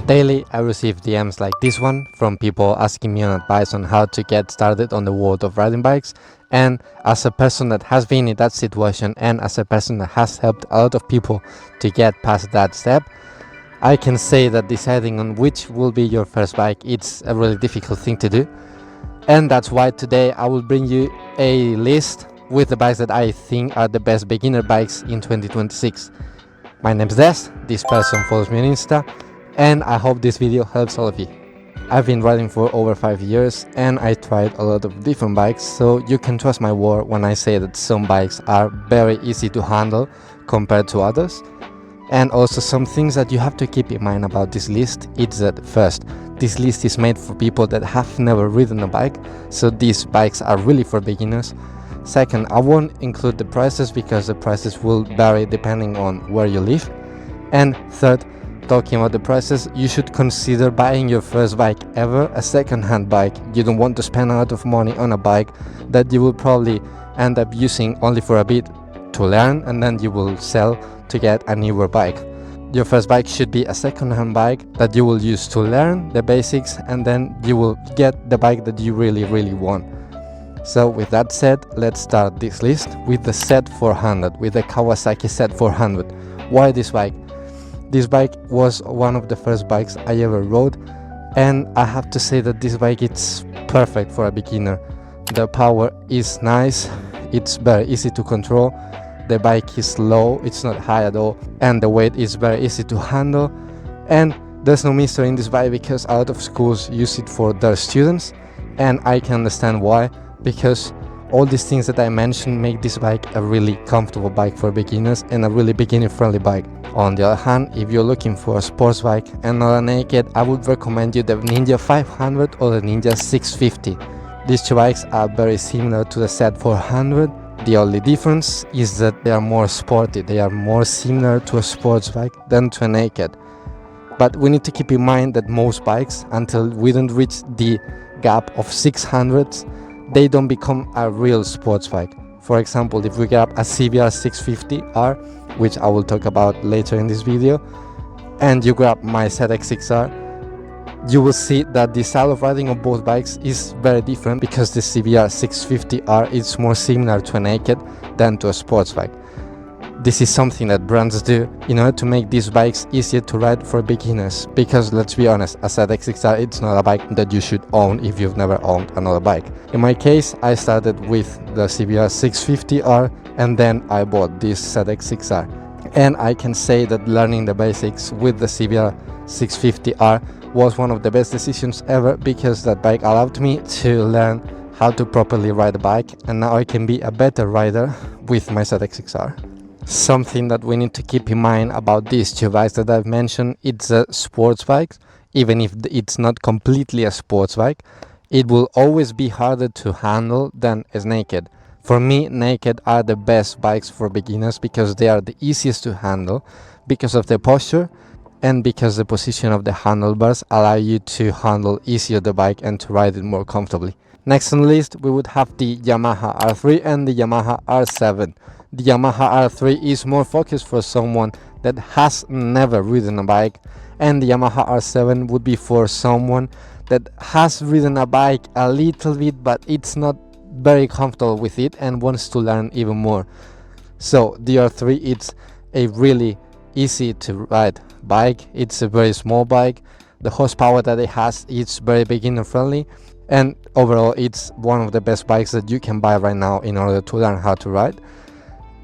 Daily, I receive DMs like this one from people asking me on advice on how to get started on the world of riding bikes. And as a person that has been in that situation and as a person that has helped a lot of people to get past that step, I can say that deciding on which will be your first bike, it's a really difficult thing to do. And that's why today I will bring you a list with the bikes that I think are the best beginner bikes in 2026. My name's Dest, this person follows me on Insta, and I hope this video helps all of you. I've been riding for over 5 years and I tried a lot of different bikes, so you can trust my word when I say that some bikes are very easy to handle compared to others. And also some things that you have to keep in mind about this list is that first, this list is made for people that have never ridden a bike, so these bikes are really for beginners. Second, I won't include the prices because the prices will vary depending on where you live. And third, talking about the prices, you should consider buying your first bike ever a second-hand bike. You don't want to spend a lot of money on a bike that you will probably end up using only for a bit to learn and then you will sell to get a newer bike. Your first bike should be a second-hand bike that you will use to learn the basics, and then you will get the bike that you really want. So with that said, let's start this list with the Z400, with the Kawasaki Z400. Why this bike? This bike was one of the first bikes I ever rode, and I have to say that this bike is perfect for a beginner. The power is nice, it's very easy to control, the bike is low, it's not high at all, and the weight is very easy to handle. And there's no mystery in this bike because a lot of schools use it for their students, and I can understand why, because all these things that I mentioned make this bike a really comfortable bike for beginners and a really beginner-friendly bike. On the other hand, if you're looking for a sports bike and not a naked, I would recommend you the Ninja 500 or the Ninja 650. These two bikes are very similar to the Z400. The only difference is that they are more sporty, they are more similar to a sports bike than to a naked. But we need to keep in mind that most bikes, until we don't reach the gap of 600s, they don't become a real sports bike. For example, if we grab a CBR 650R, which I will talk about later in this video, and you grab my ZX6R, you will see that the style of riding of both bikes is very different because the CBR 650R is more similar to a naked than to a sports bike. This is something that brands do in order to make these bikes easier to ride for beginners, because let's be honest, a ZX6R it's not a bike that you should own if you've never owned another bike. In my case, I started with the CBR 650R and then I bought this ZX6R. And I can say that learning the basics with the CBR 650R was one of the best decisions ever, because that bike allowed me to learn how to properly ride a bike, and now I can be a better rider with my ZX6R. Something that we need to keep in mind about these two bikes that I've mentioned, it's a sports bike. Even if it's not completely a sports bike, it will always be harder to handle than as naked. For me, naked are the best bikes for beginners because they are the easiest to handle because of their posture and because the position of the handlebars allow you to handle easier the bike and to ride it more comfortably. Next on the list, we would have the Yamaha R3 and the Yamaha R7. The Yamaha R3 is more focused for someone that has never ridden a bike, and the Yamaha R7 would be for someone that has ridden a bike a little bit but it's not very comfortable with it and wants to learn even more. So the R3, it's a really easy to ride bike. It's a very small bike. The horsepower that it has, it's very beginner friendly, and overall it's one of the best bikes that you can buy right now in order to learn how to ride.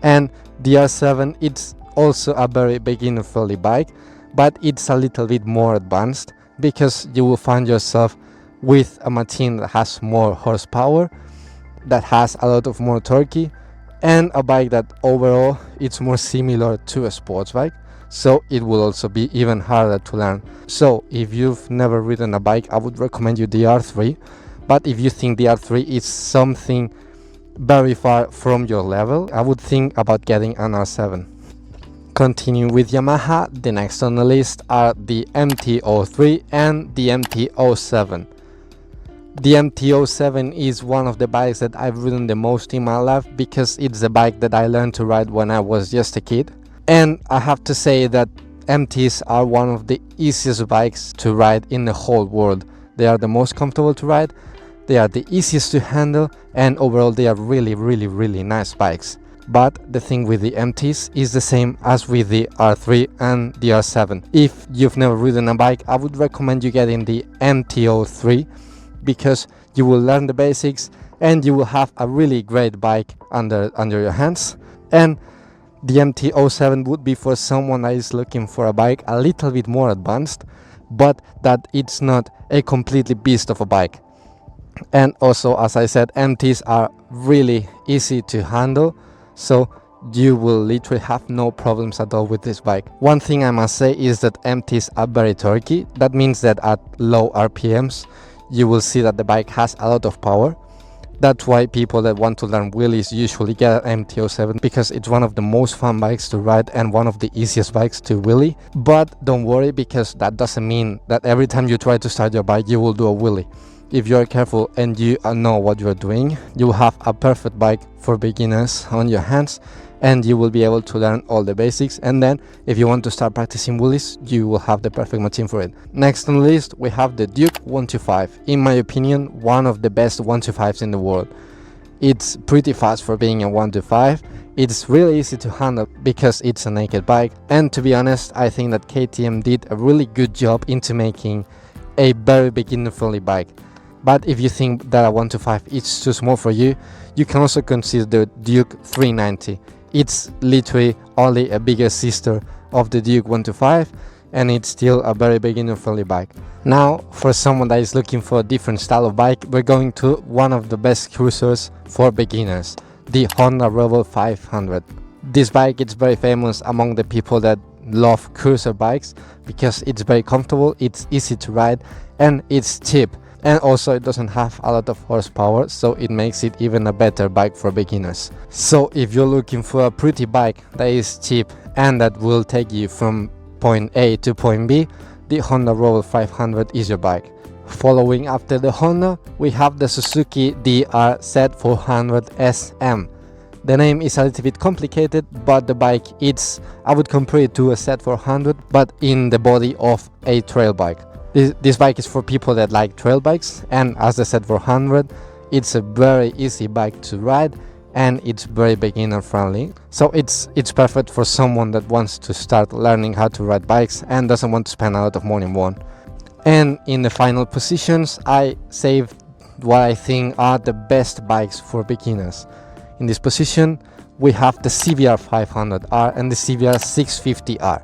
And the R7, it's also a very beginner friendly bike, but it's a little bit more advanced because you will find yourself with a machine that has more horsepower, that has a lot of more torque, and a bike that overall it's more similar to a sports bike, so it will also be even harder to learn. So if you've never ridden a bike, I would recommend you the R3, but if you think the R3 is something very far from your level, I would think about getting an R7. Continuing with Yamaha, the next on the list are the MT-03 and the MT-07. The MT-07 is one of the bikes that I've ridden the most in my life because it's the bike that I learned to ride when I was just a kid. And I have to say that MTs are one of the easiest bikes to ride in the whole world. They are the most comfortable to ride, they are the easiest to handle, and overall they are really nice bikes. But the thing with the MTs is the same as with the R3 and the R7. If you've never ridden a bike, I would recommend you getting the MT-03 because you will learn the basics and you will have a really great bike under your hands. And the MT-07 would be for someone that is looking for a bike a little bit more advanced, but that it's not a completely beast of a bike. And also, as I said, MTs are really easy to handle, so you will literally have no problems at all with this bike. One thing I must say is that MTs are very torquey. That means that at low RPMs you will see that the bike has a lot of power. That's why people that want to learn wheelies usually get an MT-07, because it's one of the most fun bikes to ride and one of the easiest bikes to wheelie. But don't worry, because that doesn't mean that every time you try to start your bike you will do a wheelie. If you are careful and you know what you are doing, you will have a perfect bike for beginners on your hands, and you will be able to learn all the basics. And then if you want to start practicing wheelies, you will have the perfect machine for it. Next on the list we have the Duke 125. In my opinion, one of the best 125s in the world. It's pretty fast for being a 125. It's really easy to handle because it's a naked bike, and to be honest, I think that KTM did a really good job into making a very beginner friendly bike. But if you think that a 125 is too small for you, you can also consider the Duke 390. It's literally only a bigger sister of the Duke 125, and it's still a very beginner friendly bike. Now, for someone that is looking for a different style of bike, we're going to one of the best cruisers for beginners, the Honda Rebel 500. This bike is very famous among the people that love cruiser bikes because it's very comfortable, it's easy to ride, and it's cheap. And also it doesn't have a lot of horsepower, so it makes it even a better bike for beginners. So if you're looking for a pretty bike that is cheap and that will take you from point A to point B, the Honda Rebel 500 is your bike. Following after the Honda, we have the Suzuki DR Z400 SM. The name is a little bit complicated, but the bike, I would compare it to a Z400, but in the body of a trail bike. This bike is for people that like trail bikes, and as the Z400, it's a very easy bike to ride and it's very beginner friendly. So it's perfect for someone that wants to start learning how to ride bikes and doesn't want to spend a lot of money on one. And in the final positions, I saved what I think are the best bikes for beginners. In this position, we have the CBR 500R and the CBR 650R.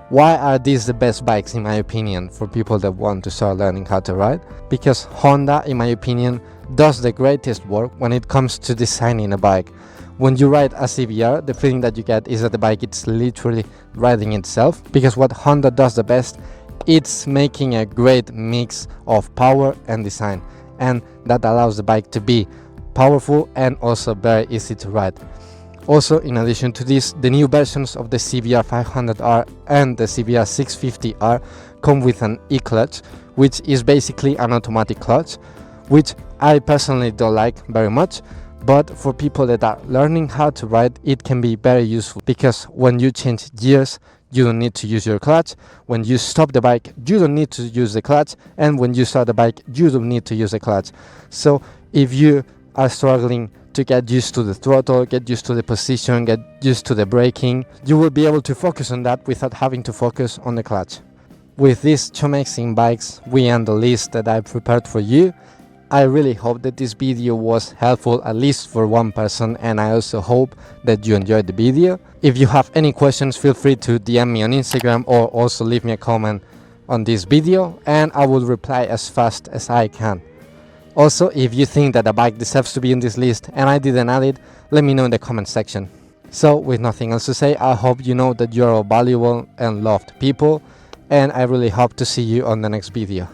Why are these the best bikes in my opinion for people that want to start learning how to ride? Because Honda, in my opinion, does the greatest work when it comes to designing a bike. When you ride a CBR, the feeling that you get is that the bike is literally riding itself, because what Honda does the best, it's making a great mix of power and design, and that allows the bike to be powerful and also very easy to ride. Also, in addition to this, the new versions of the CBR 500R and the CBR 650R come with an e-clutch, which is basically an automatic clutch, which I personally don't like very much, but for people that are learning how to ride, it can be very useful, because when you change gears, you don't need to use your clutch. When you stop the bike, you don't need to use the clutch, and when you start the bike, you don't need to use the clutch. So if you are struggling to get used to the throttle, get used to the position, get used to the braking, you will be able to focus on that without having to focus on the clutch. With these two amazing bikes, we end the list that I prepared for you. I really hope that this video was helpful at least for one person, and I also hope that you enjoyed the video. If you have any questions, feel free to DM me on Instagram or also leave me a comment on this video, and I will reply as fast as I can. Also, if you think that a bike deserves to be in this list and I didn't add it, let me know in the comment section. So, with nothing else to say, I hope you know that you are all valuable and loved people, and I really hope to see you on the next video.